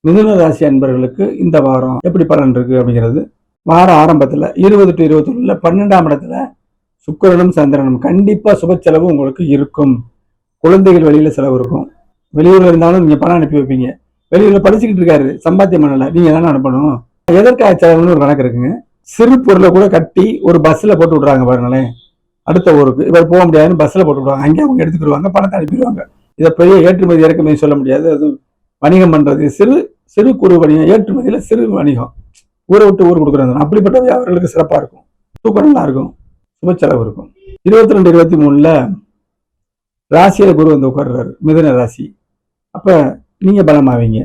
மிதுன ராசி அன்பர்களுக்கு இந்த வாரம் எப்படி பலன் இருக்கு அப்படிங்கிறது, வார ஆரம்பத்துல 20 to 21 12ஆம் இடத்துல சுக்கிரனும் சந்திரனும் கண்டிப்பா சுப செலவு உங்களுக்கு இருக்கும். குழந்தைகள் வெளியில செலவு இருக்கும். வெளியூர்ல இருந்தாலும் நீங்க பணம் அனுப்பி வைப்பீங்க. வெளியூர்ல படிச்சுக்கிட்டு இருக்காரு, சம்பாத்தியம் பண்ணல, நீங்க தானே அனுப்பணும். எதற்காக செலவுன்னு ஒரு கணக்கு இருக்குங்க. சிறு பொருளை கூட கட்டி ஒரு பஸ்ல போட்டு விடுறாங்க பாருங்களேன். அடுத்த ஊருக்கு இவர் போக முடியாதுன்னு பஸ்ல போட்டு விடுவாங்க. அங்கே அவங்க எடுத்துக்கிடுவாங்க, பணத்தை அனுப்பிடுவாங்க. இதை பெரிய ஏற்றுமதி இறக்குமதி சொல்ல முடியாது. அது வணிகம் பண்றது சிறு சிறு குறு வணிகம், ஏற்றுமதியில சிறு வணிகம், ஊரை விட்டு ஊர் கொடுக்குறாங்க. அப்படிப்பட்ட வியாபாரிகளுக்கு சிறப்பா இருக்கும், தூக்கம் நல்லா இருக்கும், சுப செலவு இருக்கும். 22, 23 ராசியில குரு வந்து உட்கார்றாரு, மிதுன ராசி. அப்ப நீங்க பலமாவீங்க.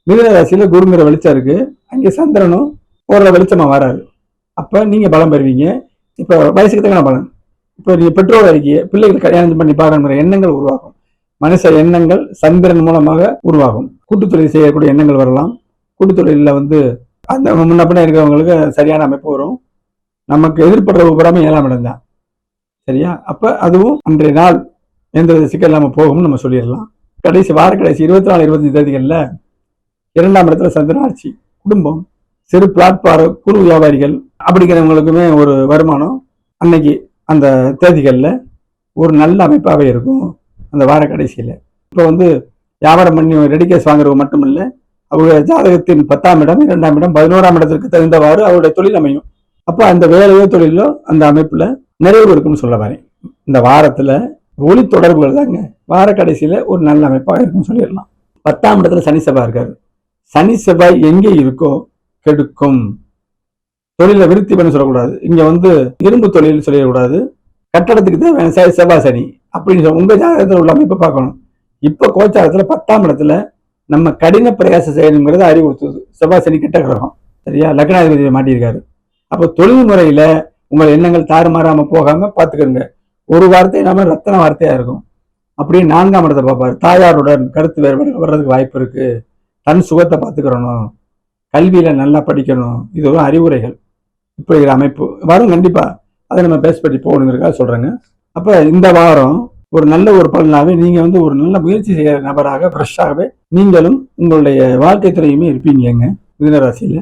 மிதுன ராசியில குருங்கிற வெளிச்சம் இருக்கு, அங்கே சந்திரனும் ஓரளவு வெளிச்சமா வராரு. அப்ப நீங்க பலம் பெறுவீங்க. இப்ப வயசுக்கு தகுந்த பலன். இப்ப நீங்க பெற்றோர் அறிக்கைய பிள்ளைகள் கல்யாணம் பண்ணி பார்க்கணுங்கிற எண்ணங்கள் உருவாகும். மனுஷ எண்ணங்கள் சந்திரன் மூலமாக உருவாகும். கூட்டுத்தொழில் செய்யக்கூடிய எண்ணங்கள் வரலாம். கூட்டுத்தொழில வந்து அந்த முன்னப்பின இருக்கிறவங்களுக்கு சரியான அமைப்பு வரும். நமக்கு எதிர்படுற உபராம 7ஆம் இடம் தான். சரியா? அப்ப அதுவும் அன்றைய நாள் எந்த சிக்கல் இல்லாம போகும்னு நம்ம சொல்லிடலாம். கடைசி வார கடைசி 24, 25 தேதிகள்ல 2ஆம் இடத்துல சந்திரன் ஆட்சி. குடும்பம், சிறு பிளாட்பார குறு வியாபாரிகள் அப்படிங்கிறவங்களுக்குமே ஒரு வருமானம் அன்னைக்கு அந்த தேதிகள்ல ஒரு நல்ல அமைப்பாகவே இருக்கும். அந்த வார கடைசியில இப்போ வந்து வியாபாரம் பண்ணி ரெடி கேஸ் வாங்குறவங்க மட்டும் இல்லை, அவங்க ஜாதகத்தின் 10ஆம் இடம், 2ஆம் இடம், 11ஆம் இடத்திற்கு தகுந்தவாறு அவருடைய தொழில் அமையும். அப்போ அந்த வேலையோ தொழிலோ அந்த அமைப்புல நிறைவு இருக்குன்னு சொல்ல வரேன். இந்த வாரத்துல ஒளி தொடர்புகள் தாங்க வார கடைசியில ஒரு நல்ல அமைப்பாக இருக்குன்னு சொல்லிடலாம். 10ஆம் இடத்துல சனி செவ்வாய் இருக்காரு. சனி செவ்வாய் எங்கே இருக்கோ கெடுக்கும். தொழில விருத்தி பண்ண சொல்லக்கூடாது. இங்க வந்து இரும்பு தொழில் சொல்லிடக்கூடாது. கட்டடத்துக்கு தேவையான செவ்வாய் சனி அப்படின்னு உங்க ஜாதகத்தில் உள்ள அமைப்பை பார்க்கணும். இப்ப கோச்சாரத்துல 10ஆம் இடத்துல நம்ம கடின பிரயாசம் செய்யணுங்கிறத அறிவுறுத்துது. செவ்வாய் சனி கிட்ட கிரகம். சரியா? லக்னாதிபதியை மாட்டியிருக்காரு. அப்போ தொழில் முறையில உங்கள் எண்ணங்கள் தாறுமாறாம போகாம பாத்துக்கோங்க. ஒரு வார்த்தை இல்லாம ரத்தன வார்த்தையா இருக்கும். அப்படியே 4ஆம் இடத்தை பார்ப்பாரு. தாயாருடன் கருத்து வேறுபாடு வர்றதுக்கு வாய்ப்பு இருக்கு. தன் சுகத்தை பார்த்துக்கிறணும், கல்வியில நல்லா படிக்கணும். இது ஒரு அறிவுரைகள். இப்படி அமைப்பு வரும் கண்டிப்பா. அதை நம்ம பேஸ் பண்ணி போகணுங்கிறதுக்காக சொல்றேங்க. அப்ப இந்த வாரம் ஒரு நல்ல ஒரு பலனாகவே நீங்க வந்து ஒரு நல்ல முயற்சி செய்யற நபராக ஃப்ரெஷ்ஷாகவே நீங்களும் உங்களுடைய வாழ்க்கை துறையுமே இருப்பீங்க மிதுன ராசியில.